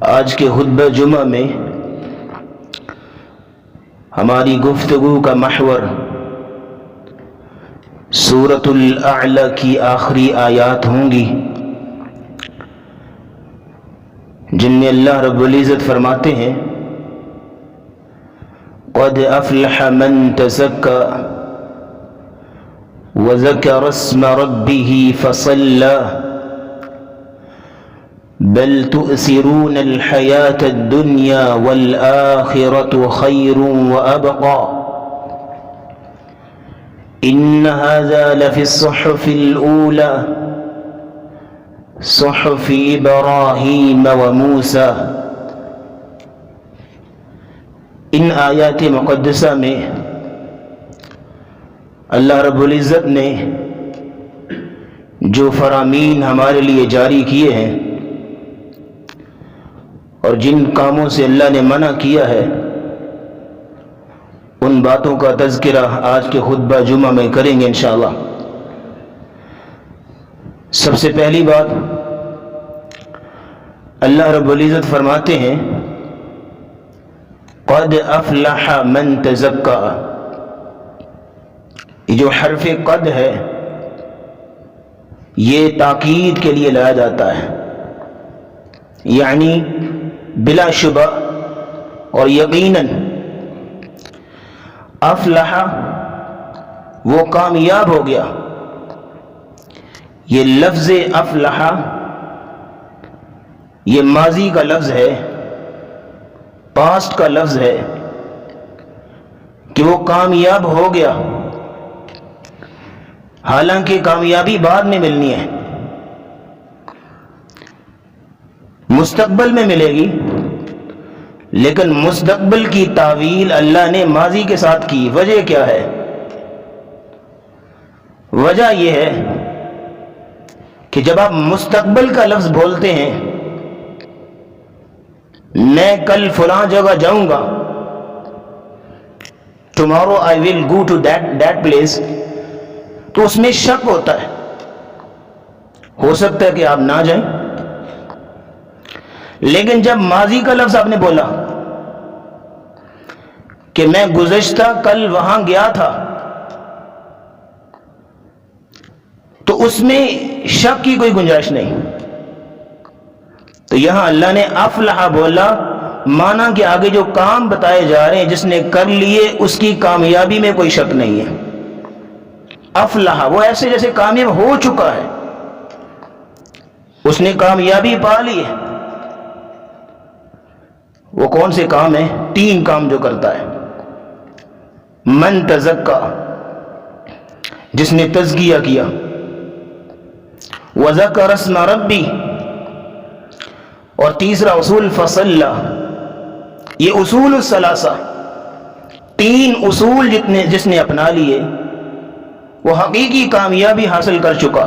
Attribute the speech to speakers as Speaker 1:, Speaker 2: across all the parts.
Speaker 1: آج کے خطبہ جمعہ میں ہماری گفتگو کا محور سورۃ الاعلی کی آخری آیات ہوں گی، جن میں اللہ رب العزت فرماتے ہیں قد افلح من تزکا وذکر اسم ربہ فصلی بل تؤثرون الحياة الدنيا والآخرة خير وأبقى إن هذا لفي الصحف الأولى صحف إبراهيم وموسى۔ ان آیات مقدسہ میں اللہ رب العزت نے جو فرامین ہمارے لیے جاری کیے ہیں اور جن کاموں سے اللہ نے منع کیا ہے، ان باتوں کا تذکرہ آج کے خطبہ جمعہ میں کریں گے انشاءاللہ۔ سب سے پہلی بات، اللہ رب العزت فرماتے ہیں قد افلح من تزکا۔ یہ جو حرف قد ہے یہ تاکید کے لیے لایا جاتا ہے، یعنی بلا شبہ اور یقیناً افلح وہ کامیاب ہو گیا۔ یہ لفظ افلح یہ ماضی کا لفظ ہے، پاسٹ کا لفظ ہے کہ وہ کامیاب ہو گیا، حالانکہ کامیابی بعد میں ملنی ہے، مستقبل میں ملے گی، لیکن مستقبل کی تعویل اللہ نے ماضی کے ساتھ کی۔ وجہ کیا ہے؟ وجہ یہ ہے کہ جب آپ مستقبل کا لفظ بولتے ہیں، میں کل فلاں جگہ جاؤں گا، tomorrow I will go to that place، تو اس میں شک ہوتا ہے، ہو سکتا ہے کہ آپ نہ جائیں۔ لیکن جب ماضی کا لفظ آپ نے بولا کہ میں گزشتہ کل وہاں گیا تھا، تو اس میں شک کی کوئی گنجائش نہیں۔ تو یہاں اللہ نے افلح بولا، مانا کہ آگے جو کام بتائے جا رہے ہیں جس نے کر لیے اس کی کامیابی میں کوئی شک نہیں ہے۔ افلح وہ ایسے جیسے کامیاب ہو چکا ہے، اس نے کامیابی پا لی ہے۔ وہ کون سے کام ہیں؟ 3 کام جو کرتا ہے۔ من تزکا، جس نے تزکیہ کیا، وذکر اسم ربی، اور تیسرا اصول فصلی۔ یہ اصول الثلاثہ، 3 اصول جس نے اپنا لیے وہ حقیقی کامیابی حاصل کر چکا۔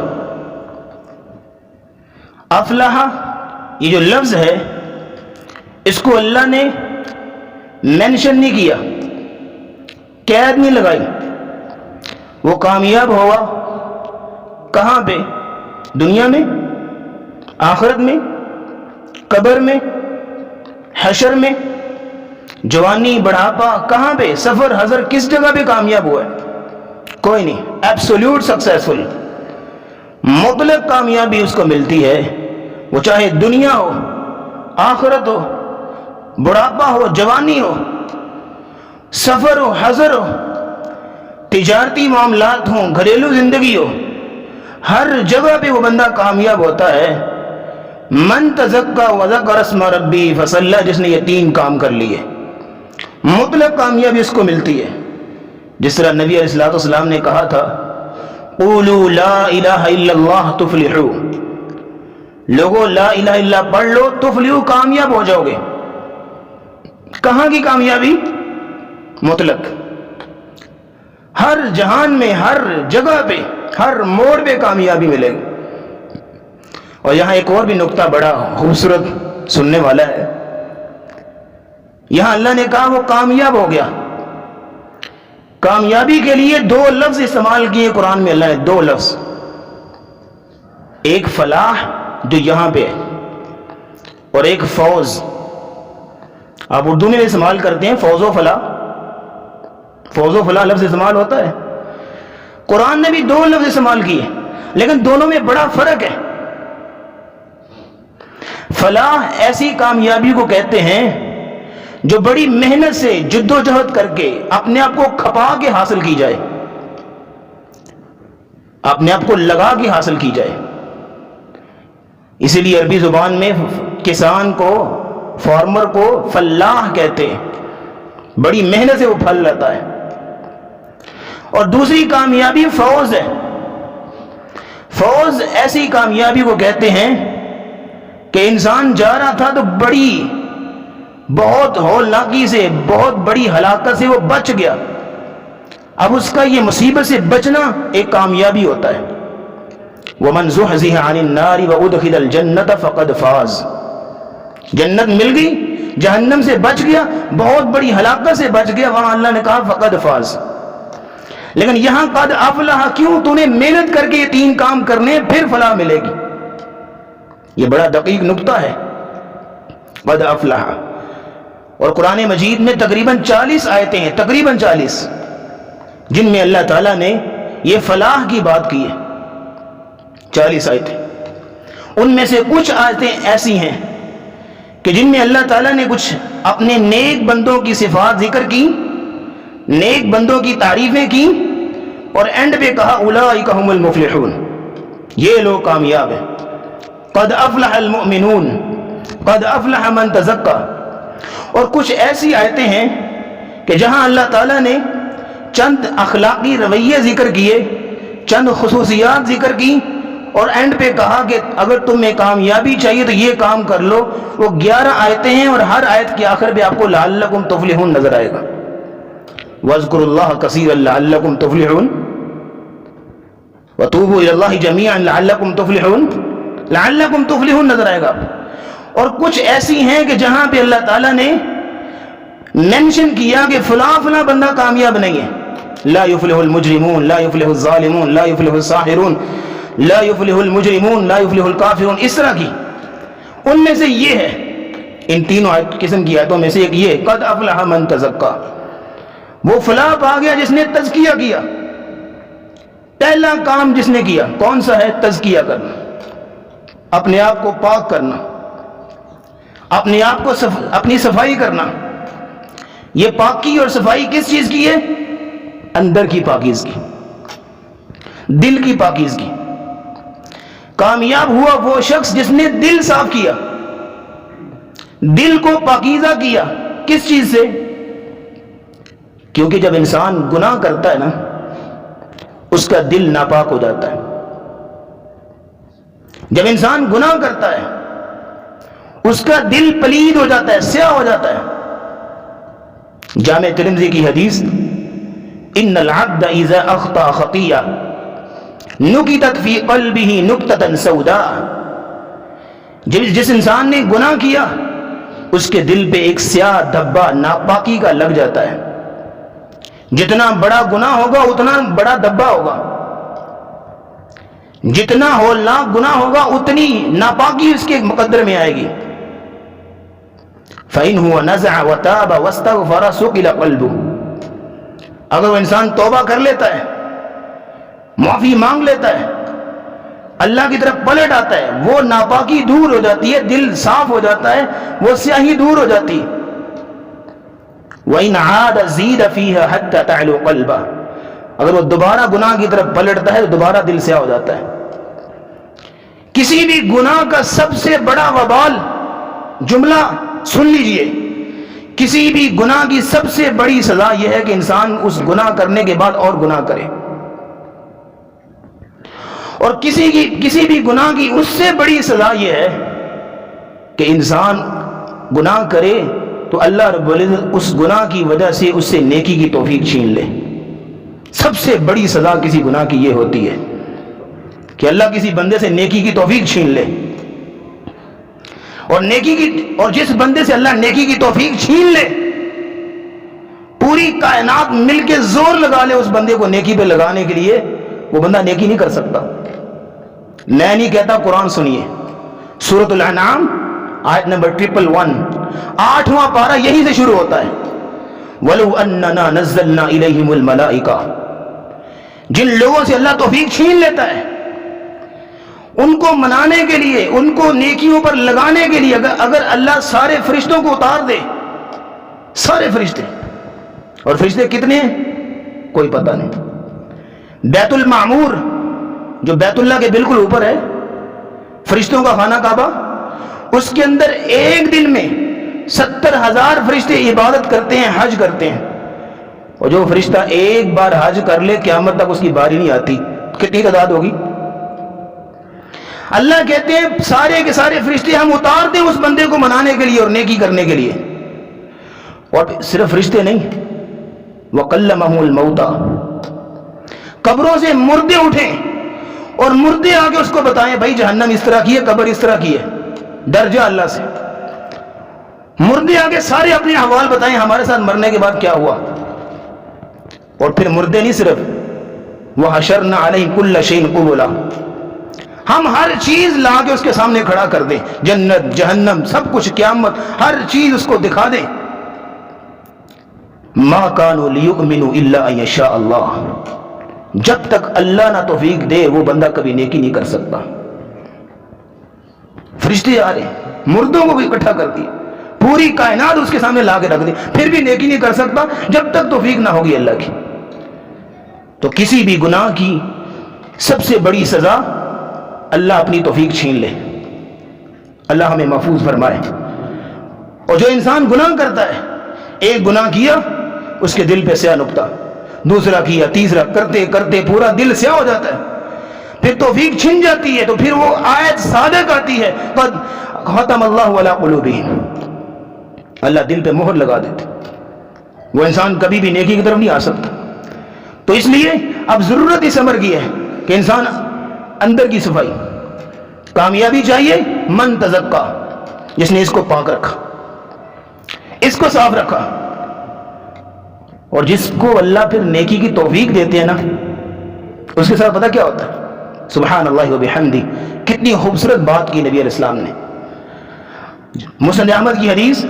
Speaker 1: افلح یہ جو لفظ ہے اس کو اللہ نے مینشن نہیں کیا، قید نہیں لگائی۔ وہ کامیاب ہوا کہاں پہ؟ دنیا میں، آخرت میں، قبر میں، حشر میں، جوانی بڑھاپا، کہاں پہ؟ سفر حضر، کس جگہ پہ کامیاب ہوا ہے؟ کوئی نہیں۔ ایبسولوٹ سکسیسفل، مطلق کامیابی اس کو ملتی ہے، وہ چاہے دنیا ہو، آخرت ہو، بڑھاپا ہو، جوانی ہو، سفر ہو، حضر ہو، تجارتی معاملات ہوں، گھریلو زندگی ہو، ہر جگہ پہ وہ بندہ کامیاب ہوتا ہے۔ من تزکا وذکر اسم ربی فصلی، جس نے یہ 3 کام کر لیے، مطلق کامیابی اس کو ملتی ہے۔ جس طرح نبی علیہ السلام نے کہا تھا قولوا لا الہ الا اللہ تفلحوا، لوگو لا الہ الا اللہ پڑھ لو تفلحوا، کامیاب ہو جاؤ گے۔ کہاں کی کامیابی؟ مطلق، ہر جہان میں، ہر جگہ پہ، ہر موڑ پہ کامیابی ملے گی۔ اور یہاں ایک اور بھی نقطہ بڑا خوبصورت سننے والا ہے۔ یہاں اللہ نے کہا وہ کامیاب ہو گیا، کامیابی کے لیے 2 لفظ استعمال کیے قرآن میں اللہ نے، 2 لفظ۔ ایک فلاح جو یہاں پہ ہے اور ایک فوز. آپ اردو میں استعمال کرتے ہیں فوز و فلاح. فوز و فلاح لفظ استعمال ہوتا ہے. قرآن نے بھی دو لفظ استعمال کیے لیکن دونوں میں بڑا فرق ہے. فلاح ایسی کامیابی کو کہتے ہیں جو بڑی محنت سے جد و جہد کر کے اپنے آپ کو کھپا کے حاصل کی جائے, اپنے آپ کو لگا کے حاصل کی جائے. اسی لیے عربی زبان میں کسان کو, فارمر کو فلاح کہتے ہیں, بڑی محنت سے وہ پھل لاتا ہے. اور دوسری کامیابی فوز ہے. فوز ایسی کامیابی کو کہتے ہیں کہ انسان جا رہا تھا تو بڑی بہت ہولناکی سے, بہت بڑی ہلاکت سے وہ بچ گیا. اب اس کا یہ مصیبت سے بچنا ایک کامیابی ہوتا ہے. وَمَنْ زُحْزِحَ عَنِ النَّارِ وَأُدْخِلَ الْجَنَّةَ فَقَدْ فَازَ. جنت مل گئی, جہنم سے بچ گیا, بہت بڑی ہلاکت سے بچ گیا. وہاں اللہ نے کہا فقد فاز. لیکن یہاں قد افلح کیوں؟ تو نے محنت کر کے یہ تین کام کرنے پھر فلاح ملے گی. یہ بڑا دقیق نقطہ ہے, قد افلح. اور قرآن مجید میں تقریباً 40 آیتیں ہیں, تقریباً 40, جن میں اللہ تعالیٰ نے یہ فلاح کی بات کی ہے. 40 آیتیں. ان میں سے کچھ آیتیں ایسی ہیں کہ جن میں اللہ تعالیٰ نے کچھ اپنے نیک بندوں کی صفات ذکر کی, نیک بندوں کی تعریفیں کی, اور اینڈ پہ کہا اولئک هم المفلحون, یہ لوگ کامیاب ہیں. قد افلح المؤمنون قد افلح من تزکا. اور کچھ ایسی آیتیں ہیں کہ جہاں اللہ تعالیٰ نے چند اخلاقی رویے ذکر کیے, چند خصوصیات ذکر کی, اور اینڈ پہ کہا کہ اگر تمہیں کامیابی چاہیے تو یہ کام کر لو. وہ 11 آیتیں ہیں, اور ہر آیت کے آخر پہ آپ کو لعلکم تفلحون نظر آئے گا. وَاذْكُرُوا اللَّهَ كَثِيرًا لَعَلَّكُمْ تُفْلِحُونَ وَتُوبُوا إِلَى اللَّهِ جَمِيعًا لَعَلَّكُمْ تُفْلِحُونَ, لَعَلَّكُمْ تُفْلِحُونَ نظر آئے گا. اور کچھ ایسی ہیں کہ جہاں پہ اللہ تعالیٰ نے مینشن کیا کہ فلاں فلاں بندہ کامیاب نہیں ہے. لا يفلح المجرمون لا يفلح الظالمون لا يفلح الساحرون لا يفلح المجرمون لا يفلح الکافرون. اس طرح کی ان میں سے یہ ہے, ان تینوں قسم کی آیتوں میں سے ایک یہ قد افلح من تزکا. وہ فلاح پا گیا جس نے تزکیہ کیا. پہلا کام جس نے کیا کون سا ہے؟ تزکیہ کرنا, اپنے آپ کو پاک کرنا, اپنے آپ کو اپنی صفائی کرنا. یہ پاکی اور صفائی کس چیز کی ہے؟ اندر کی پاکیزگی, دل کی پاکیزگی. کامیاب ہوا وہ شخص جس نے دل صاف کیا, دل کو پاکیزہ کیا. کس چیز سے؟ کیونکہ جب انسان گناہ کرتا ہے نا, اس کا دل ناپاک ہو جاتا ہے. جب انسان گناہ کرتا ہے اس کا دل پلید ہو جاتا ہے, سیاہ ہو جاتا ہے. جامع ترمذی کی حدیث, ان العبد اذا اخطا خطیہ نکتت فی قلبہ نکتۃ سوداء. جس انسان نے گناہ کیا اس کے دل پہ ایک سیاہ دھبا ناپاکی کا لگ جاتا ہے. جتنا بڑا گناہ ہوگا اتنا بڑا دھبا ہوگا, جتنا ہولناک گناہ ہوگا اتنی ناپاکی اس کے مقدر میں آئے گی. فَإِنْهُ نَزَعَ وَتَابَ وَاسْتَغْفَرَ سُقِلَ قَلْبُهُ. اگر وہ انسان توبہ کر لیتا ہے, معافی مانگ لیتا ہے, اللہ کی طرف پلٹ آتا ہے, وہ ناپاکی دور ہو جاتی ہے, دل صاف ہو جاتا ہے, وہ سیاہی دور ہو جاتی ہے. وَإِنْ عَادَ زِيدَ فِيهَا حَتَّى تَعْلُو قَلْبَهُ. اگر وہ دوبارہ گناہ کی طرف پلٹتا ہے تو دوبارہ دل سیاہ ہو جاتا ہے. کسی بھی گناہ کا سب سے بڑا وبال, جملہ سن لیجئے, کسی بھی گناہ کی سب سے بڑی سزا یہ ہے کہ انسان اس گناہ کرنے کے بعد اور گناہ کرے. اور کسی بھی گناہ کی اس سے بڑی سزا یہ ہے کہ انسان گناہ کرے تو اللہ رب العزت اس گناہ کی وجہ سے اس سے نیکی کی توفیق چھین لے. سب سے بڑی سزا کسی گناہ کی یہ ہوتی ہے کہ اللہ کسی بندے سے نیکی کی توفیق چھین لے. اور جس بندے سے اللہ نیکی کی توفیق چھین لے, پوری کائنات مل کے زور لگا لے اس بندے کو نیکی پہ لگانے کے لیے, وہ بندہ نیکی نہیں کر سکتا. میں نہیں کہتا، قرآن سنیے، سورۃ الانعام آیت نمبر 111، 8واں پارہ یہی سے شروع ہوتا ہے، وَلَوْ أَنَّنَا نَزَّلْنَا إِلَيْهِمُ الْمَلَائِكَةَ۔ جن لوگوں سے اللہ توفیق چھین لیتا ہے، ان کو منانے کے لیے، ان کو نیکیوں پر لگانے کے لیے اگر اللہ سارے فرشتوں کو اتار دے، سارے فرشتے، اور فرشتے کتنے ہیں کوئی پتہ نہیں، بیت المعمور جو بیت اللہ کے بالکل اوپر ہے، فرشتوں کا خانہ کعبہ، اس کے اندر ایک دن میں 70,000 فرشتے عبادت کرتے ہیں، حج کرتے ہیں، اور جو فرشتہ ایک بار حج کر لے قیامت تک اس کی باری نہیں آتی، کتنی تعداد ہوگی؟ اللہ کہتے ہیں سارے کے سارے فرشتے ہم اتار دیں اس بندے کو منانے کے لیے اور نیکی کرنے کے لیے، اور صرف فرشتے نہیں، وَقَلَّمَهُ الْمَوْتَى، قبروں سے مردے اٹھیں اور مردے آگے اس کو بتائیں بھائی جہنم اس طرح کی ہے، قبر اس طرح کی ہے، ڈر جا اللہ سے، مردے آگے سارے اپنے احوال بتائیں ہمارے ساتھ مرنے کے بعد کیا ہوا، اور پھر مردے نہیں صرف، وَحَشَرْنَا عَلَيْهِ كُلَّ شَيْءٍ قُبُلًا، ہم ہر چیز لا کے اس کے سامنے کھڑا کر دیں، جنت جہنم سب کچھ، قیامت ہر چیز اس کو دکھا دیں، مَا كَانُوا لِيُؤْمِنُوا إِلَّا أَن يَشَاءَ اللَّهُ، جب تک اللہ نہ توفیق دے وہ بندہ کبھی نیکی نہیں کر سکتا۔ فرشتے آ رہے، مردوں کو بھی اکٹھا کر دی، پوری کائنات اس کے سامنے لا کے رکھ دی، پھر بھی نیکی نہیں کر سکتا جب تک توفیق نہ ہوگی اللہ کی۔ تو کسی بھی گناہ کی سب سے بڑی سزا اللہ اپنی توفیق چھین لے، اللہ ہمیں محفوظ فرمائے۔ اور جو انسان گناہ کرتا ہے، ایک گناہ کیا اس کے دل پہ سیاہ نقطہ، دوسرا کیا، تیسرا، کرتے کرتے پورا دل سیاہ ہو جاتا ہے، پھر توفیق چھن جاتی ہے، تو پھر وہ آیت صادق آتی ہے، قد ختم اللہ علی قلوبہم، اللہ دل پہ مہر لگا دیتے، وہ انسان کبھی بھی نیکی کی طرف نہیں آ سکتا۔ تو اس لیے اب ضرورت اس امر کی ہے کہ انسان اندر کی صفائی، کامیابی چاہیے، من تزکا، جس نے اس کو پاک رکھا، اس کو صاف رکھا، اور جس کو اللہ پھر نیکی کی توفیق دیتے ہیں نا، اس کے ساتھ پتہ کیا ہوتا ہے؟ سبحان اللہ و بحمدہ، کتنی خوبصورت بات کی نبی علیہ السلام نے، مسند احمد کی حدیث،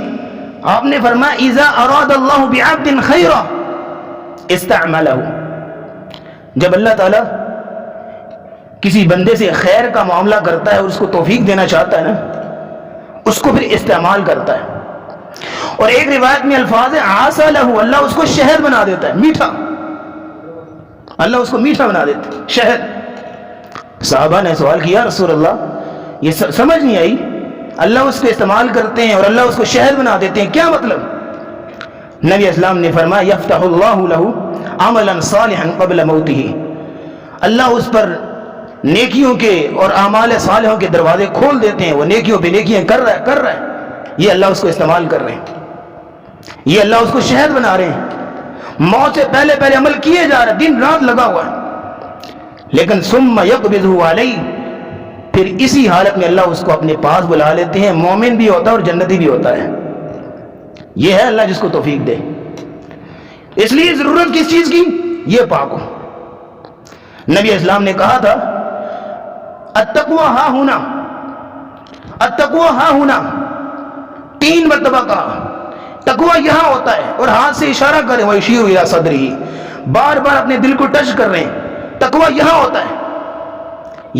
Speaker 1: آپ نے فرمایا اذا اراد اللہ بعبد خیرا استعملہ، جب اللہ تعالیٰ کسی بندے سے خیر کا معاملہ کرتا ہے اور اس کو توفیق دینا چاہتا ہے نا، اس کو پھر استعمال کرتا ہے، اور ایک روایت میں الفاظ ہے عسى له، اللہ اس کو شہد بنا دیتا ہے، میٹھا، اللہ اس کو میٹھا بنا دیتا ہے، شہد۔ صحابہ نے سوال کیا رسول اللہ یہ سمجھ نہیں آئی، اللہ اس کو استعمال کرتے ہیں اور اللہ اس کو شہد بنا دیتے ہیں، کیا مطلب؟ نبی اسلام نے فرمایا یفتح اللہ له عملا صالحا قبل موتہ، اللہ اس پر نیکیوں کے اور اعمال صالحوں کے دروازے کھول دیتے ہیں، وہ نیکیوں پہ نیکیاں کر رہا ہے، یہ اللہ اس کو استعمال کر رہے ہیں، یہ اللہ اس کو شہد بنا رہے ہیں، موت سے پہلے پہلے عمل کیے جا رہے ہیں، دن رات لگا ہوا ہے، لیکن ثم یقبضہ علیہ، پھر اسی حالت میں اللہ اس کو اپنے پاس بلا لیتے ہیں، مومن بھی ہوتا ہے اور جنتی بھی ہوتا ہے۔ یہ ہے اللہ جس کو توفیق دے۔ اس لیے ضرورت کس چیز کی؟ یہ پاک ہو۔ نبی اسلام نے کہا تھا التقوی ہا ہونا، التقوی ہا ہونا، 3 مرتبہ کہا، تقوی یہاں ہوتا ہے، اور ہاتھ سے اشارہ کریں، وَيُشِيرُ إِلَى صَدْرِهِ، بار بار اپنے دل کو ٹچ کر رہے ہیں، تقوی یہاں ہوتا ہے،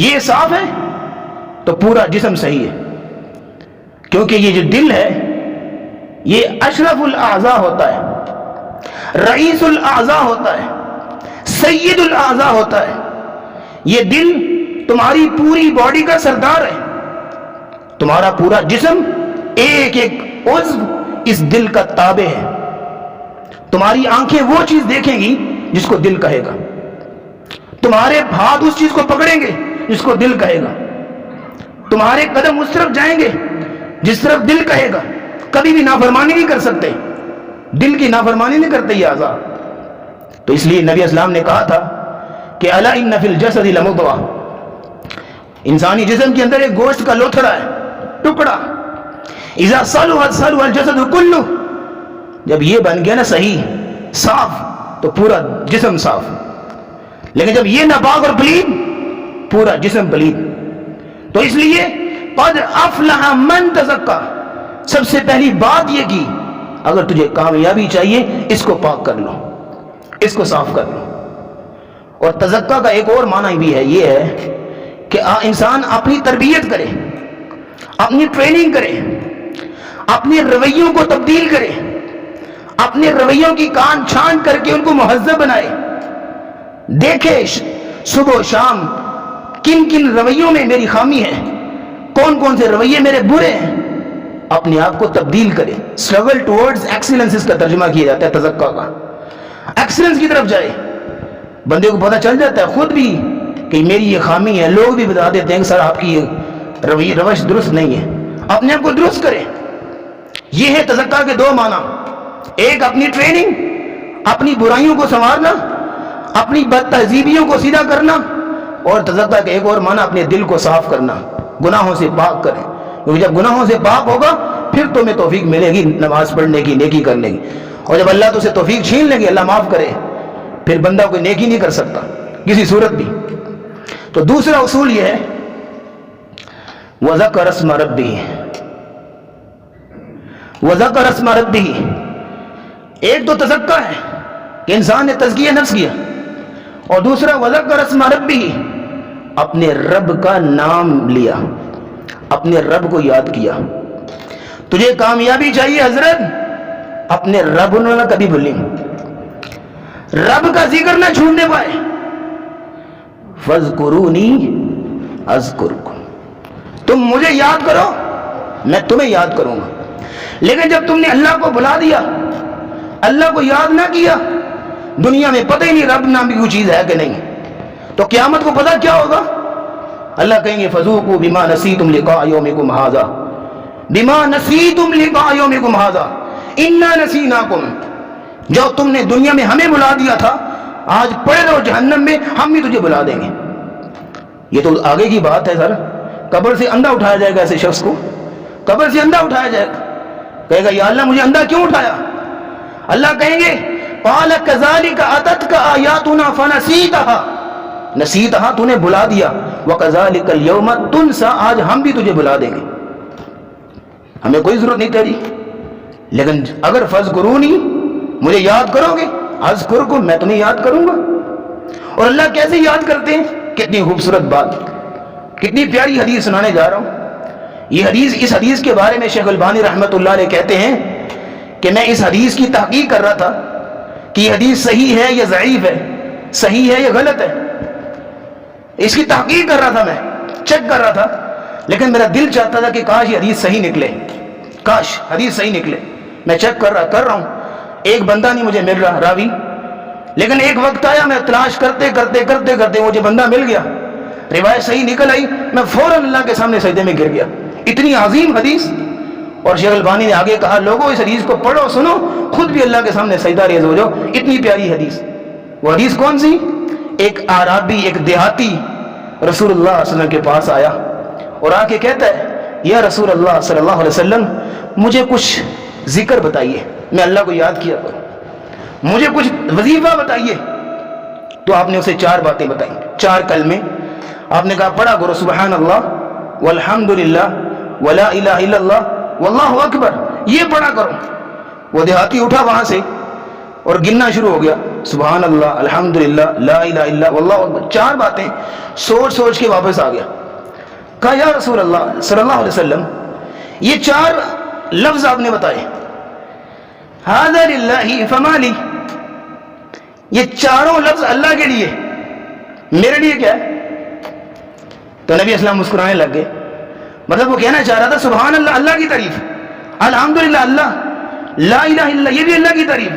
Speaker 1: یہ صاف ہے تو پورا جسم صحیح ہے، کیونکہ یہ جو دل ہے یہ اشرف الاعضاء ہوتا ہے، رئیس الاعضاء ہوتا ہے، سید الاعضاء ہوتا ہے، یہ دل تمہاری پوری باڈی کا سردار ہے، تمہارا پورا جسم ایک ایک عضو اس دل کا تابع ہے، تمہاری آنکھیں وہ چیز دیکھیں گی جس کو دل کہے گا، تمہارے ہاتھ اس چیز کو پکڑیں گے جس کو دل کہے گا، تمہارے قدم اس طرف جائیں گے جس طرف دل کہے گا، کبھی بھی نافرمانی نہیں کر سکتے، دل کی نافرمانی نہیں کرتے یہ اعضاء۔ تو اس لیے نبی اسلام نے کہا تھا کہ الا ان فی الجسد لمضغہ، انسانی جسم کے اندر ایک گوشت کا لوتھڑا ہے، ٹکڑا، اذا صلحت صلح الجسد کلہ، جب یہ بن گیا نا صحیح صاف تو پورا جسم صاف، لیکن جب یہ ناپاک اور پلید پورا جسم پلید۔ تو اس لیے قد افلح من تزکا، سب سے پہلی بات یہ کی اگر تجھے کامیابی چاہیے اس کو پاک کر لو، اس کو صاف کر لو۔ اور تزکا کا ایک اور معنی بھی ہے، یہ ہے کہ انسان اپنی تربیت کرے، اپنی ٹریننگ کرے، اپنے رویوں کو تبدیل کرے، اپنے رویوں کی کان چھان کر کے ان کو مہذب بنائے، دیکھے صبح و شام کن کن رویوں میں میری خامی ہے، کون کون سے رویے میرے برے ہیں، اپنے آپ کو تبدیل کرے۔ اسٹرگل ٹورڈز ایکسیلنس اس کا ترجمہ کیا جاتا ہے تزکا کا، ایکسیلنس کی طرف جائے۔ بندے کو پتہ چل جاتا ہے خود بھی کہ میری یہ خامی ہے، لوگ بھی بتا دیتے ہیں کہ سر آپ کی یہ روش درست نہیں ہے، اپنے آپ کو درست کرے۔ یہ ہے تزکا کے دو معنی، ایک اپنی ٹریننگ، اپنی برائیوں کو سنوارنا، اپنی بد تہذیبیوں کو سیدھا کرنا، اور تزکا کا ایک اور معنی اپنے دل کو صاف کرنا، گناہوں سے پاک کریں، کیونکہ جب گناہوں سے پاک ہوگا پھر تمہیں توفیق ملے گی نماز پڑھنے کی، نیکی کرنے کی، اور جب اللہ تو سے توفیق چھین لے گی، اللہ معاف کرے، پھر بندہ کوئی نیکی نہیں کر سکتا کسی صورت بھی۔ تو دوسرا اصول یہ ہے وَذَكَرَ اسْمَ رَبِّهِ، وَذَكَرَ اسْمَ رَبِّهِ، ایک تو تزکا ہے کہ انسان نے تزکیہ نفس کیا، اور دوسرا وَذَكَرَ اسْمَ رَبِّهِ، اپنے رب کا نام لیا، اپنے رب کو یاد کیا۔ تجھے کامیابی چاہیے حضرت، اپنے رب نہ کبھی بھولیں، رب کا ذکر نہ چھوڑنے پائے۔ فَاذْكُرُونِي أَذْكُرْكُمْ، تم مجھے یاد کرو میں تمہیں یاد کروں گا۔ لیکن جب تم نے اللہ کو بھلا دیا، اللہ کو یاد نہ کیا، دنیا میں پتہ ہی نہیں رب نام کی کوئی چیز ہے کہ نہیں، تو قیامت کو پتہ کیا ہوگا؟ اللہ کہیں گے فَذُوقُوا بِمَا نَسِيتُمْ لِقَاءَ يَوْمِكُمْ هَذَا، بِمَا نَسِيتُمْ لِقَاءَ يَوْمِكُمْ هَذَا إِنَّا نَسِينَاكُمْ، جو تم نے دنیا میں ہمیں بلا دیا تھا، آج پڑے رہو جہنم میں، ہم بھی تجھے بلا دیں گے۔ یہ تو آگے کی بات ہے سر، قبر سے اندھا اٹھایا جائے گا ایسے شخص کو، قبر سے اندھا اٹھایا جائے گا، کہے گا یا اللہ مجھے اندھا کیوں اٹھایا؟ اللہ کہیں گے قال كذلك اتتك آیاتنا فنسیتها، نسیتها تو نے بلا دیا، وكذلك اليوم تنسى، آج ہم بھی تجھے بلا دیں گے، ہمیں کوئی ضرورت نہیں تیری۔ لیکن اگر فاذکرونی، مجھے یاد کرو گے، اذکرکم، میں تمہیں یاد کروں گا۔ اور اللہ کیسے یاد کرتے ہیں؟ کتنی خوبصورت بات، کتنی پیاری حدیث سنانے جا رہا ہوں۔ یہ حدیث، اس حدیث کے بارے میں شیخ البانی رحمۃ اللہ علیہ کہتے ہیں کہ میں اس حدیث کی تحقیق کر رہا تھا کہ یہ حدیث صحیح ہے یا ضعیف ہے، صحیح ہے یا غلط ہے، اس کی تحقیق کر رہا تھا، میں چیک کر رہا تھا، لیکن میرا دل چاہتا تھا کہ کاش یہ حدیث صحیح نکلے، کاش حدیث صحیح نکلے۔ میں چیک کر رہا ہوں، ایک بندہ نہیں مجھے مل رہا راوی، لیکن ایک وقت آیا میں تلاش کرتے کرتے کرتے کرتے مجھے بندہ مل گیا، روایت صحیح نکل آئی، میں فوراً اللہ کے سامنے سجدے میں گر گیا۔ اتنی عظیم حدیث، اور شیخ البانی نے آگے کہا لوگوں اس حدیث کو پڑھو، سنو، خود بھی اللہ کے سامنے سجدہ ریز ہو جاؤ، اتنی پیاری حدیث۔ وہ حدیث کون سی؟ ایک اعرابی، ایک دیہاتی رسول اللہ صلی اللہ علیہ وسلم کے پاس آیا اور آ کے کہتا ہے یا رسول اللہ صلی اللہ علیہ وسلم، مجھے کچھ ذکر بتائیے، میں اللہ کو یاد کیا کروں، مجھے کچھ وظیفہ بتائیے۔ تو آپ نے اسے 4 باتیں بتائیں، 4 کلمے آپ نے کہا پڑھا کرو سبحان اللہ والحمدللہ ولا الہ الا اللہ واللہ اکبر، یہ پڑھا کرو۔ وہ دیہاتی اٹھا وہاں سے اور گننا شروع ہو گیا، سبحان اللہ، الحمدللہ، لا الہ الا واللہ اکبر، 4 باتیں سوچ سوچ کے واپس آ گیا۔ کہا یا رسول اللہ صلی اللہ علیہ وسلم، یہ 4 لفظ آپ نے بتائے، ھذا للہ فما لی، یہ چاروں لفظ اللہ کے لیے، میرے لیے کیا ہے؟ تو نبی اسلام مسکرانے لگ گئے، مطلب وہ کہنا چاہ رہا تھا سبحان اللہ اللہ کی تعریف، الحمدللہ اللہ، لا الہ الا یہ بھی اللہ کی تعریف،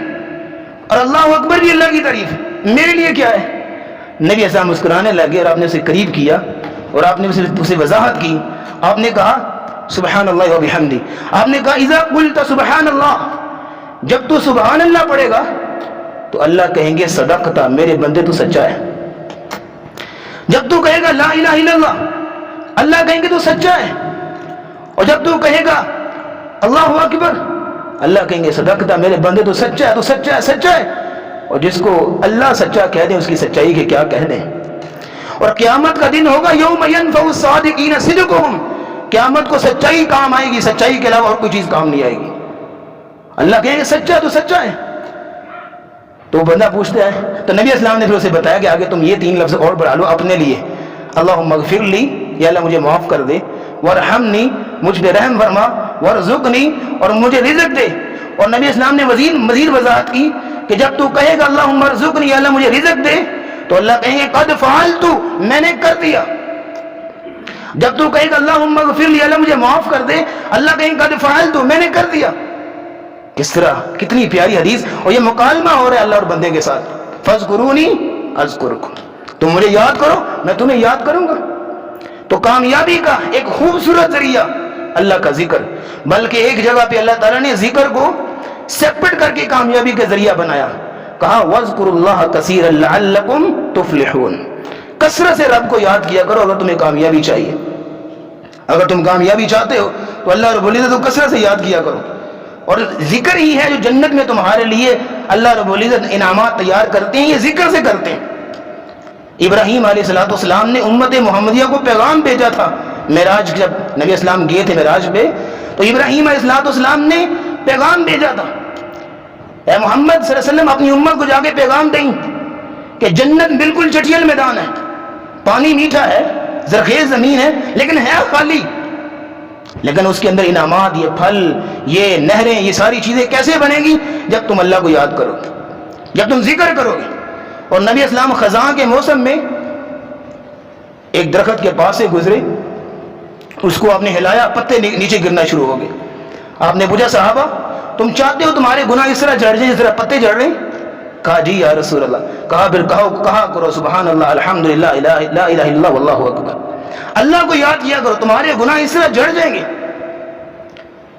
Speaker 1: اور اللہ اکبر بھی اللہ کی تعریف، میرے لیے کیا ہے؟ نبی اسلام مسکرانے لگے اور آپ نے اسے قریب کیا اور آپ نے اسے وضاحت کی، آپ نے کہا سبحان اللہ و بحمدہ، آپ نے کہا اذا قلت سبحان اللہ، جب تو سبحان اللہ پڑھے گا تو اللہ کہیں گے صدقتا، میرے بندے تو سچا ہے۔ جب تو کہے گا لا الہ الا اللہ، اللہ کہیں گے تو سچا ہے، اور جب تو کہے گا اللہ اکبر، اللہ کہیں گے صدقتا، میرے بندے تو سچا ہے، تو سچا ہے، سچا ہے۔ اور جس کو اللہ سچا کہہ دیں اس کی سچائی کے کیا کہہ دیں۔ اور قیامت کا دن ہوگا یوم ینفع الصادقین صدقہم، قیامت کو سچائی کام آئے گی، سچائی کے علاوہ اور کوئی چیز کام نہیں آئے گی۔ اللہ کہیں گے سچا تو سچا ہے، تو وہ بندہ پوچھتا ہے، تو نبی اسلام نے پھر اسے بتایا کہ آگے تم یہ 3 لفظ اور بڑھا لو اپنے لیے، اللہم اغفر لی، یا اللہ مجھے معاف کر دے، وارحمنی، مجھ پہ رحم فرما، وارزقنی، اور مجھے رزق دے۔ اور نبی اسلام نے مزید وضاحت کی کہ جب تو کہے گا اللہم ارزقنی، یا اللہ مجھے رزق دے، تو اللہ کہیں گے قد فعلت، میں نے کر دیا۔ جب تو کہے گا اللہم اغفر لی، اللہ مجھے معاف کر دے، اللہ کہیں قد فعلت، میں نے کر دیا۔ کس طرح، کتنی پیاری حدیث، اور یہ مکالمہ ہو رہا ہے اللہ اور بندے کے ساتھ، فاذکرونی اذکرکم، تم مجھے یاد کرو میں تمہیں یاد کروں گا۔ تو کامیابی کا ایک خوبصورت ذریعہ اللہ کا ذکر، بلکہ ایک جگہ پہ اللہ تعالیٰ نے ذکر کو سیپریٹ کر کے کامیابی کا ذریعہ بنایا، کہا وَاذْكُرُوا اللَّهَ كَثِيرًا لَعَلَّكُمْ تُفْلِحُونَ، کثرت سے رب کو یاد کیا کرو اگر تمہیں کامیابی چاہیے۔ اگر تم کامیابی چاہتے ہو تو اللہ رب العزت کو کثرت سے یاد کیا کرو، اور ذکر ہی ہے جو جنت میں تمہارے لیے اللہ رب العزت انعامات تیار کرتے ہیں، یہ ذکر سے کرتے ہیں۔ ابراہیم علیہ السلام نے امت محمدیہ کو پیغام بھیجا تھا، معراج جب نبی اسلام گئے تھے معراج پہ، تو ابراہیم علیہ السلام نے پیغام بھیجا تھا، اے محمد صلی اللہ علیہ وسلم اپنی امت کو جا کے پیغام دیں کہ جنت بالکل چٹیل میدان ہے، پانی میٹھا ہے، زرخیز زمین ہے، لیکن ہے خالی، لیکن اس کے اندر انعامات، یہ پھل، یہ نہریں، یہ ساری چیزیں کیسے بنے گی؟ جب تم اللہ کو یاد کرو گے، جب تم ذکر کرو گے۔ اور نبی اسلام خزاں کے موسم میں ایک درخت کے پاس سے گزرے، اس کو آپ نے ہلایا، پتے نیچے گرنا شروع ہو گئے۔ آپ نے پوچھا صحابہ تم چاہتے ہو تمہارے گناہ اس طرح جھڑ جائیں جس طرح پتے جھڑ رہے ہیں؟ کہا جی یا رسول اللہ۔ کہا پھر کہا کرو سبحان اللہ، الحمدللہ، لا الہ الا اللہ، واللہ اکبر، اللہ کو یاد کیا کرو، تمہارے گناہ اس طرح جھڑ جائیں گے۔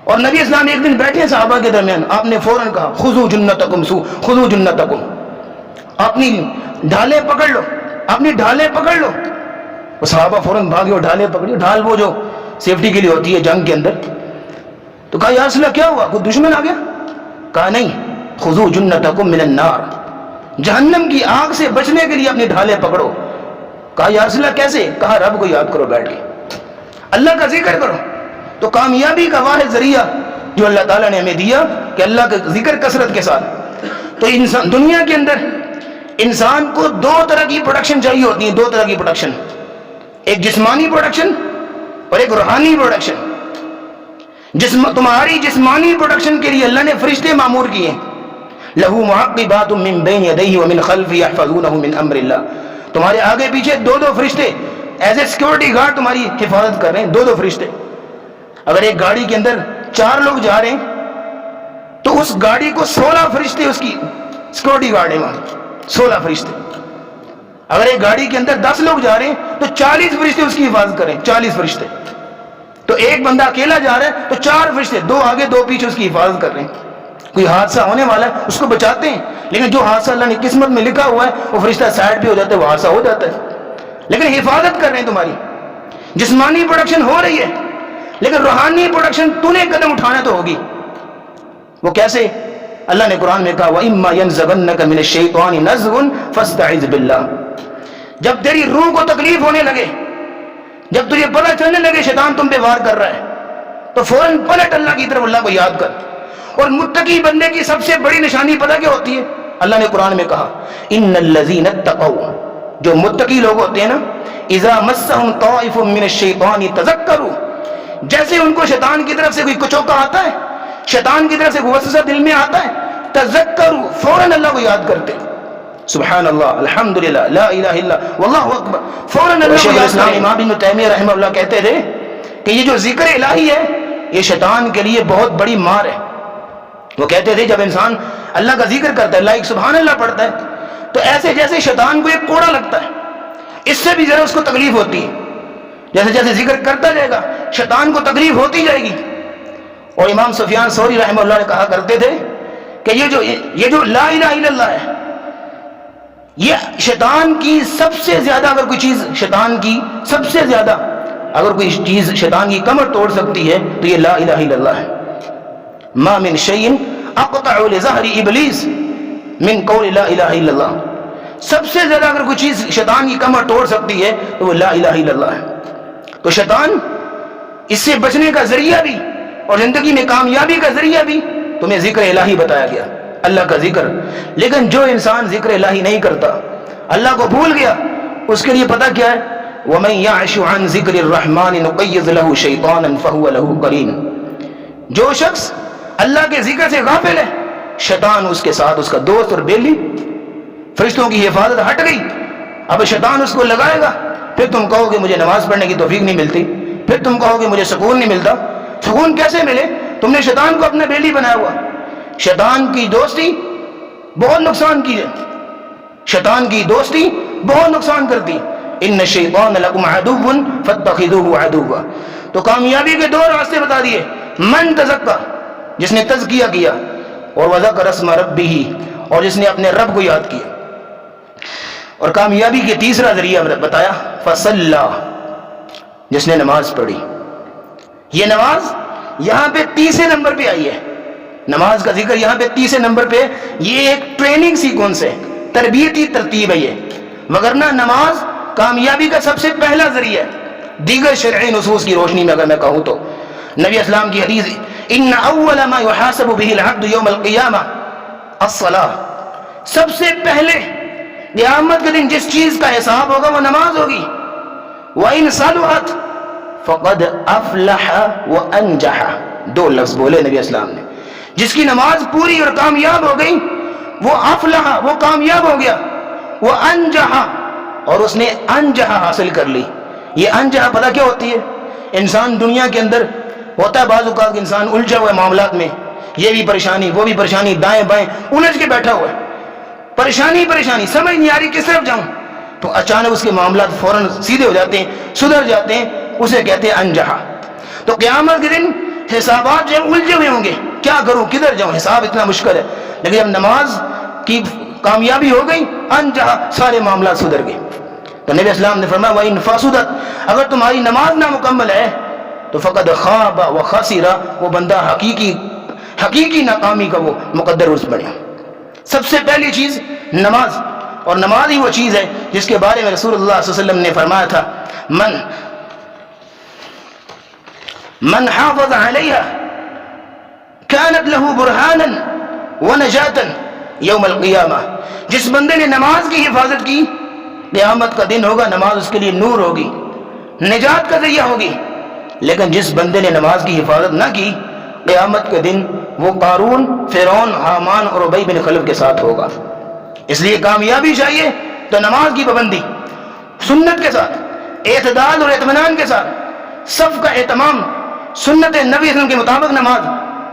Speaker 1: اور نبی اسلام ایک دن بیٹھے صحابہ کے درمیان، آپ نے فوراً کہا خذو جنتکم خذو جنتکم، اپنی ڈھالیں پکڑ لو، اپنی ڈھالیں پکڑ لو۔ وہ صحابہ فوراً بھاگے اور ڈھالیں پکڑی، ڈھال وہ جو سیفٹی کے لیے ہوتی ہے جنگ کے اندر۔ تو کہا یا رسول اللہ کیا ہوا، کوئی دشمن آ گیا؟ کہا نہیں، خذو جنتکم من النار، جہنم کی آگ سے بچنے کے لیے اپنی ڈھالیں پکڑو۔ کہا یا رسول اللہ کیسے؟ کہا رب کو یاد کرو بیٹھ کے، اللہ کا ذکر کرو۔ تو کامیابی کا واحد ذریعہ جو اللہ تعالیٰ نے ہمیں دیا کہ اللہ کا ذکر کثرت کے ساتھ۔ تو انسان دنیا کے اندر انسان کو 2 طرح کی پروڈکشن چاہیے ہوتی ہیں، 2 طرح کی پروڈکشن، ایک جسمانی پروڈکشن اور ایک روحانی پروڈکشن۔ تمہاری جسمانی پروڈکشن کے لیے اللہ نے فرشتے معمور کیے ہیں، لہو معقبات من بین یدیہ ومن خلفہ یحفظونہ من امر اللہ، تمہارے آگے پیچھے 2 فرشتے ایز اے سیکورٹی گارڈ تمہاری حفاظت کر رہے ہیں، 2 فرشتے۔ اگر ایک گاڑی کے اندر 4 لوگ جا رہے ہیں تو اس گاڑی کو 16 فرشتے اس کی سیکورٹی گارڈ ہیں، وہاں 16 فرشتے۔ اگر ایک گاڑی کے اندر 10 لوگ جا رہے ہیں تو 40 فرشتے اس کی حفاظت کریں، 40 فرشتے۔ تو ایک بندہ اکیلا جا رہا ہے تو 4 فرشتے، 2 آگے 2 پیچھے اس کی حفاظت کر رہے ہیں۔ کوئی حادثہ ہونے والا ہے اس کو بچاتے ہیں، لیکن جو حادثہ اللہ نے قسمت میں لکھا ہوا ہے وہ فرشتہ سائڈ پہ ہو جاتا ہے، وہ حادثہ ہو جاتا ہے، لیکن حفاظت کر رہے ہیں تمہاری۔ جسمانی پروڈکشن ہو رہی ہے، لیکن روحانی پروڈکشن تو نے قدم اٹھانا تو ہوگی۔ وہ کیسے؟ اللہ نے قرآن میں کہا وَإِمَّا يَنزَغَنَّكَ مِنَ الشَّيْطَانِ نَزْغٌ فَاسْتَعِذْ بِاللَّهِ، جب تیری روح کو تکلیف ہونے لگے، جب تجھے پتہ چلنے لگے شیطان تم پہ وار کر رہا ہے، تو فوراً پلٹ اللہ کی طرف، اللہ کو یاد کر۔ اور متقی بندے کی سب سے بڑی نشانی پتہ کیا ہوتی ہے؟ اللہ نے قرآن میں کہا ان الذین اتقوا، جو متقی لوگ ہوتے ہیں نا، اذا مسهم طائف من الشیطان تذکروا، جیسے ان کو شیطان کی طرف سے کوئی کچوکا آتا ہے، شیطان کی طرف سے کوئی وسوسہ دل میں آتا ہے، تذکروا، فوراً اللہ کو یاد کرتے، سبحان اللہ، الحمدللہ، لا الہ الا واللہ اکبر، فوراً اللہ کو یاد کرتے۔ امام ابن تیمیہ رحمہ اللہ کہتے تھے کہ یہ جو ذکر الہی ہے یہ شیطان کے لیے بہت بڑی مار ہے۔ وہ کہتے تھے جب انسان اللہ کا ذکر کرتا ہے، لائک سبحان اللہ پڑھتا ہے، تو ایسے جیسے شیطان کو ایک کوڑا لگتا ہے، اس سے بھی زیادہ اس کو تکلیف ہوتی ہے۔ جیسے جیسے ذکر کرتا جائے گا شیطان کو تکلیف ہوتی جائے گی۔ اور امام سفیان ثوری رحمہ اللہ نے کہا کرتے تھے کہ یہ جو لا الہ الا اللہ ہے، یہ شیطان کی سب سے زیادہ، اگر کوئی چیز شیطان کی سب سے زیادہ اگر کوئی چیز شیطان کی کمر توڑ سکتی ہے تو یہ لا الہ الا اللہ ہے۔ ما من شیء اقطع لظہر ابلیس من قول لا الہ الا اللہ، سب سے زیادہ اگر کوئی چیز شیطان کی کمر توڑ سکتی ہے تو وہ لا الہ الا اللہ ہے. تو شیطان اس سے بچنے کا ذریعہ بھی اور زندگی میں کامیابی کا ذریعہ بھی تمہیں ذکر الہی بتایا گیا، اللہ کا ذکر. لیکن جو انسان ذکر الہی نہیں کرتا، اللہ کو بھول گیا، اس کے لیے پتہ کیا ہے؟ وَمَن يَعْشُ عَن ذِكْرِ الرَّحْمَنِ نُقَيِّضْ لَهُ شَيْطَانًا فَهُوَ لَهُ قَرِينٌ. جو شخص اللہ کے ذکر سے غافل ہے، شیطان اس کے ساتھ اس کا دوست اور بیلی. فرشتوں کی حفاظت ہٹ گئی، اب شیطان اس کو لگائے گا. پھر تم کہو گے مجھے نماز پڑھنے کی توفیق نہیں ملتی، پھر تم کہو گے مجھے سکون نہیں ملتا. سکون کیسے ملے؟ تم نے شیطان کو اپنا بیلی بنایا ہوا. شیطان کی دوستی بہت نقصان کی ہے، شیطان کی دوستی بہت نقصان کرتی. ان الشیطان لکم عدو فاتخذوہ عدوا. تو کامیابی کے دو راستے بتا دیے. من تزکا، جس نے تزکیہ کیا، اور وذکر اسم ربہ، اور جس نے اپنے رب کو یاد کیا. اور کامیابی کے تیسرا ذریعہ بتایا فصلی، جس نے نماز پڑھی. یہ نماز یہاں پہ تیسرے نمبر پہ آئی ہے، نماز کا ذکر یہاں پہ تیسرے نمبر پہ. یہ ایک ٹریننگ سیکوینس ہے، تربیتی ترتیب ہے یہ. مگرنہ نماز کامیابی کا سب سے پہلا ذریعہ ہے دیگر شرعی نصوص کی روشنی میں. اگر میں کہوں تو نبی اسلام کی حدیث ان اول ما يحاسب به العبد يوم القیامہ الصلاۃ، سب سے پہلے قیامت کے دن جس چیز کا حساب ہوگا وہ نماز ہوگی. وَإِن صَلُحَتْ فَقَدْ أَفْلَحَ وَأَنْجَحَ، دو لفظ بولے نبی اسلام نے. جس کی نماز پوری اور کامیاب ہو گئی وہ افلح، وہ کامیاب ہو گیا. وہ انجح، اور اس نے انجح حاصل کر لی. یہ انجح پتہ کیا ہوتی ہے؟ انسان دنیا کے اندر ہوتا ہے بعض اوقات انسان الجھا ہوا ہے معاملات میں، یہ بھی پریشانی وہ بھی پریشانی، دائیں بائیں الجھ کے بیٹھا ہوا ہے، پریشانی سمجھ نہیں آ رہی کس طرف جاؤں. تو اچانک اس کے معاملات فوراً سیدھے ہو جاتے ہیں، سدھر جاتے ہیں، اسے کہتے ہیں انجحا. تو قیامت کے دن حسابات جو الجھے ہوئے ہوں گے، کیا کروں کدھر جاؤں، حساب اتنا مشکل ہے. لیکن جب نماز کی کامیابی ہو گئی انجحا، سارے معاملات سدھر گئے. تو نبی اسلام نے فرمایا وَإِن فَسُدَتْ، اگر تمہاری نماز نامکمل ہے تو فقد خاب و خسر، وہ بندہ حقیقی ناکامی کا وہ مقدر اس بنے. سب سے پہلی چیز نماز، اور نماز ہی وہ چیز ہے جس کے بارے میں رسول اللہ صلی اللہ علیہ وسلم نے فرمایا تھا من حافظ علیہ كانت له برہانا ونجاتا یوم القیامہ. جس بندے نے نماز کی حفاظت کی قیامت کا دن ہوگا نماز اس کے لیے نور ہوگی، نجات کا ذریعہ ہوگی. لیکن جس بندے نے نماز کی حفاظت نہ کی قیامت کے دن وہ قارون، فرعون، حامان اور ابی بن خلف کے ساتھ ہوگا. اس لیے کامیابی چاہیے تو نماز کی پابندی، سنت کے ساتھ، اعتدال اور اطمینان کے ساتھ، صف کا اہتمام، سنت نبی صلی اللہ علیہ وسلم کے مطابق نماز،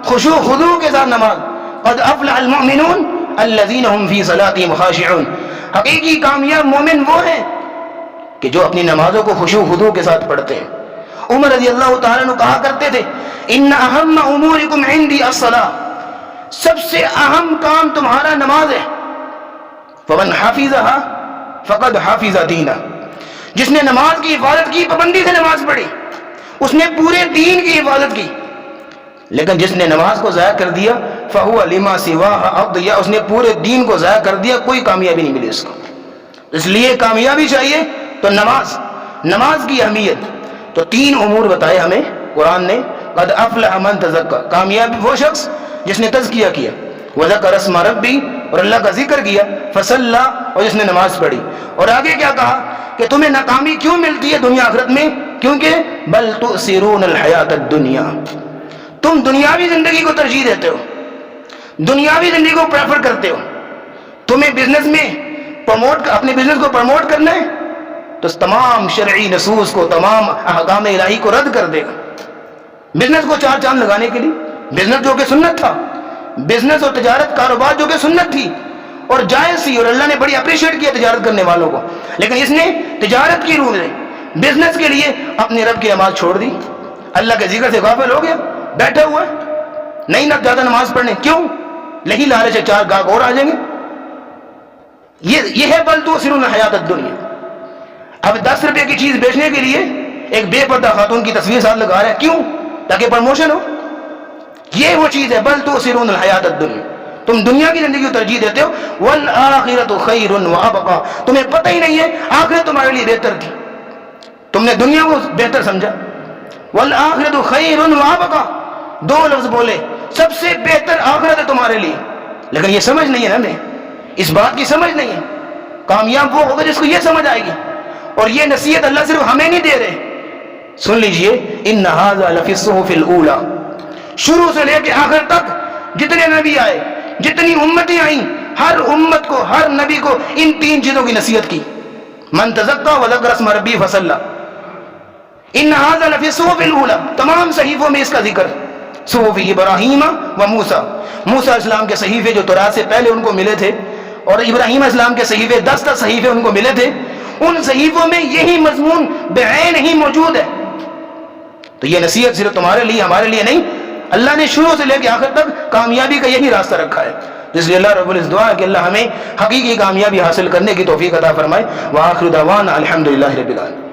Speaker 1: خشوع خضوع کے ساتھ نماز. قد افلح المؤمنون الذین هم فی صلاتهم خاشعون. حقیقی کامیاب مومن وہ ہیں کہ جو اپنی نمازوں کو خشوع خضوع کے ساتھ پڑھتے ہیں. عمر رضی اللہ تعالیٰ عنہ کہا کرتے تھے ان اہم امورکم عندی الصلاۃ، سب سے اہم کام تمہارا نماز ہے. فمن حافظها فقد حافظ دینہ، جس نے نماز کی حفاظت کی، پابندی سے نماز پڑھی، اس نے پورے دین کی حفاظت کی. لیکن جس نے نماز کو ضائع کر دیا فہو لما سواہ اضیع، اس نے پورے دین کو ضائع کر دیا، کوئی کامیابی نہیں ملی اس کو. اس لیے کامیابی چاہیے تو نماز کی اہمیت. تو تین امور بتائے ہمیں قرآن نے. قد افلح من تزکا، کامیاب وہ شخص جس نے تزکیہ کیا، وذکر اسم ربی، اور اللہ کا ذکر کیا، فصلی، اور جس نے نماز پڑھی. اور آگے کیا کہا کہ تمہیں ناکامی کیوں ملتی ہے دنیا آخرت میں؟ کیونکہ بل تؤثرون الحیات الدنیا، تم دنیاوی زندگی کو ترجیح دیتے ہو، دنیاوی زندگی کو پریفر کرتے ہو. تمہیں بزنس میں اپنے بزنس کو پروموٹ کرنا ہے تو تمام شرعی نصوص کو، تمام احکام الہی کو رد کر دے گا. بزنس کو چار چاند لگانے کے لیے، بزنس جو کہ سنت تھا، بزنس اور تجارت کاروبار جو کہ سنت تھی اور جائز تھی، اور اللہ نے بڑی اپریشیٹ کیا تجارت کرنے والوں کو، لیکن اس نے تجارت کی روح سے بزنس کے لیے اپنے رب کی نماز چھوڑ دی، اللہ کے ذکر سے غافل ہو گیا، بیٹھا ہوا ہے، نہیں نہ زیادہ نماز پڑھنے. کیوں؟ نہیں لالچ ہے، چار گاہک اور آ جائیں گے. یہ ہے بل تؤثرون الحیات الدنیا. اب 10 روپے کی چیز بیچنے کے لیے ایک بے پردہ خاتون کی تصویر ساتھ لگا رہے ہیں، کیوں؟ تاکہ پروموشن ہو. یہ وہ چیز ہے بل تؤثرون الحیات الدنیا. تم دنیا کی زندگی کو ترجیح دیتے ہو. والآخرۃ خیر وابقیٰ, تمہیں پتہ ہی نہیں ہے آخرت تمہارے لیے بہتر تھی, تم نے دنیا کو بہتر سمجھا. والآخرۃ خیر وابقیٰ, دو لفظ بولے, سب سے بہتر آخرت ہے تمہارے لیے. لیکن یہ سمجھ نہیں ہے ہمیں, اس بات کی سمجھ نہیں ہے. کامیاب وہ ہوگا جس کو یہ سمجھ آئے گی. اور یہ نصیحت اللہ صرف ہمیں نہیں دے رہے, سن لیجئے, ان ھذا لفی الصحف الاولیٰ, شروع سے لے کے آخر تک جتنے نبی آئے, جتنی امتیں آئیں, ہر امت کو, ہر نبی کو ان تین چیزوں کی نصیحت کی. من تزکیٰ وذکر اسم ربی فصلی, ان ھذا لفی الصحف الاولیٰ, تمام صحیفوں میں اس کا ذکر. صحف ابراہیم و موسیٰ, موسیٰ اسلام کے صحیفے جو تورات سے پہلے ان کو ملے تھے, اور ابراہیم اسلام کے صحیفے 10 صحیفے ان کو ملے تھے, ان صحیفوں میں یہی مضمون بعین ہی موجود ہے. تو یہ نصیحت صرف تمہارے لیے, ہمارے لیے نہیں, اللہ نے شروع سے لے کے آخر تک کامیابی کا یہی راستہ رکھا ہے. اس لیے اللہ رب العزت دعا ہے کہ اللہ ہمیں حقیقی کامیابی حاصل کرنے کی توفیق عطا فرمائے. وآخر دعوانا الحمدللہ رب العالمین.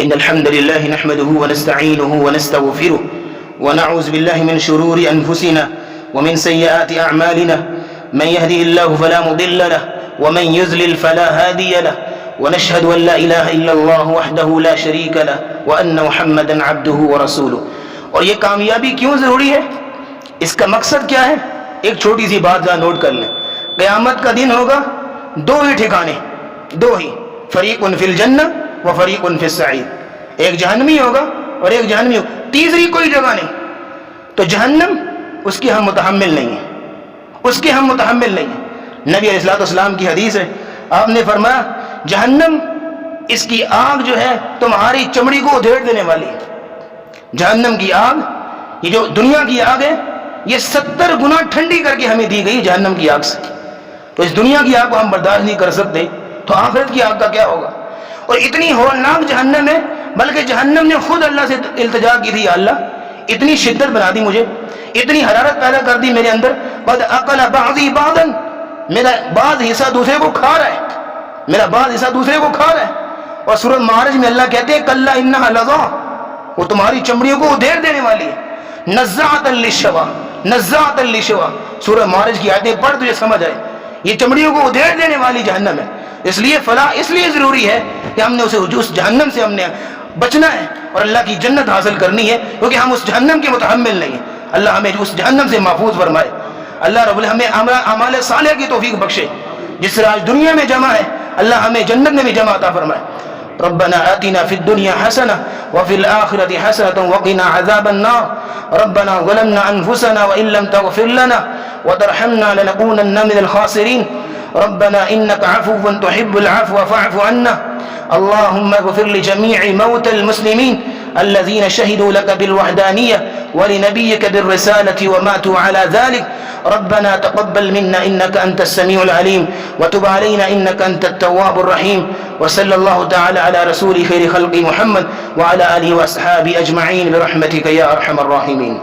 Speaker 1: إن الحمد لله نحمده ونستعينه ونستغفره ونعوذ بالله من شرور أنفسنا ومن سيئات أعمالنا, من يهده الله فلا مضل له ومن يضلل فلا هادي له, ونشهد أن لا إله إلا الله وحده لا شريك له وأن محمدا عبده ورسوله. اور یہ کامیابی کیوں ضروری ہے, اس کا مقصد کیا ہے؟ ایک چھوٹی سی بات ذرا نوٹ کر لیں. قیامت کا دن ہوگا, دو ہی ٹھکانے, دو ہی, فریق فی الجنہ و فریق فی السعیر. ایک جہنمی ہوگا اور ایک جہنمی ہوگا, تیسری کوئی جگہ نہیں. تو جہنم اس کی ہم متحمل نہیں ہیں, اس کے ہم متحمل نہیں ہیں. نبی علیہ الصلوۃ والسلام کی حدیث ہے, آپ نے فرمایا جہنم اس کی آگ جو ہے تمہاری چمڑی کو ادھیڑ دینے والی ہے. جہنم کی آگ, یہ جو دنیا کی آگ ہے, یہ 70 گنا ٹھنڈی کر کے ہمیں دی گئی جہنم کی آگ سے. تو اس دنیا کی آگ کو ہم برداشت نہیں کر سکتے, تو آخرت کی آگ کا کیا ہوگا؟ اور اتنی ہولناک جہنم ہے, بلکہ جہنم نے خود اللہ سے التجا کی تھی, یا اللہ اتنی شدت بنا دی مجھے, اتنی حرارت پیدا کر دی میرے اندر, قد اکل بعضی بعضا, میرا بعض حصہ دوسرے کو کھا رہا ہے, میرا بعض حصہ دوسرے کو کھا رہا ہے. اور سورہ معارج میں اللہ کہتے ہیں کلا انہا لظیٰ, وہ تمہاری چمڑیوں کو ادھیڑ دینے والی ہے. نزاعۃ للشویٰ, نزاعۃ للشویٰ, سورہ معارج کی آیتیں پڑھ تجھے سمجھ آئے, یہ چمڑیوں کو ادھیڑ دینے والی جہنم ہے. اس لیے فلاح اس لیے ضروری ہے کہ ہم نے اسے اس جہنم سے ہم نے بچنا ہے اور اللہ کی جنت حاصل کرنی ہے, کیونکہ ہم اس جہنم کے متحمل نہیں ہیں. اللہ ہمیں اس جہنم سے محفوظ فرمائے. اللہ رب العالمین ہمیں اعمال صالح کی توفیق بخشے, جس طرح آج دنیا میں جمع ہے اللہ ہمیں جنت میں بھی جمع عطا فرمائے. ربنا آتنا في الدنيا حسنة وفي الآخرة حسنة وقنا عذاب النار. ربنا ظلمنا أنفسنا وإن لم تغفر لنا وترحمنا لنكونن من الخاسرين. ربنا إنك عفو تحب العفو فاعف عنا. اللهم اغفر لجميع موتى المسلمين الذين شهدوا لك بالوحدانية ولنبيك بالرسالة وماتوا على ذلك. ربنا تقبل منا إنك أنت السميع العليم وتب علينا إنك أنت التواب الرحيم. وصلى الله تعالى على رسول خير خلق محمد وعلى آله وأصحابه أجمعين برحمتك يا أرحم الراحمين.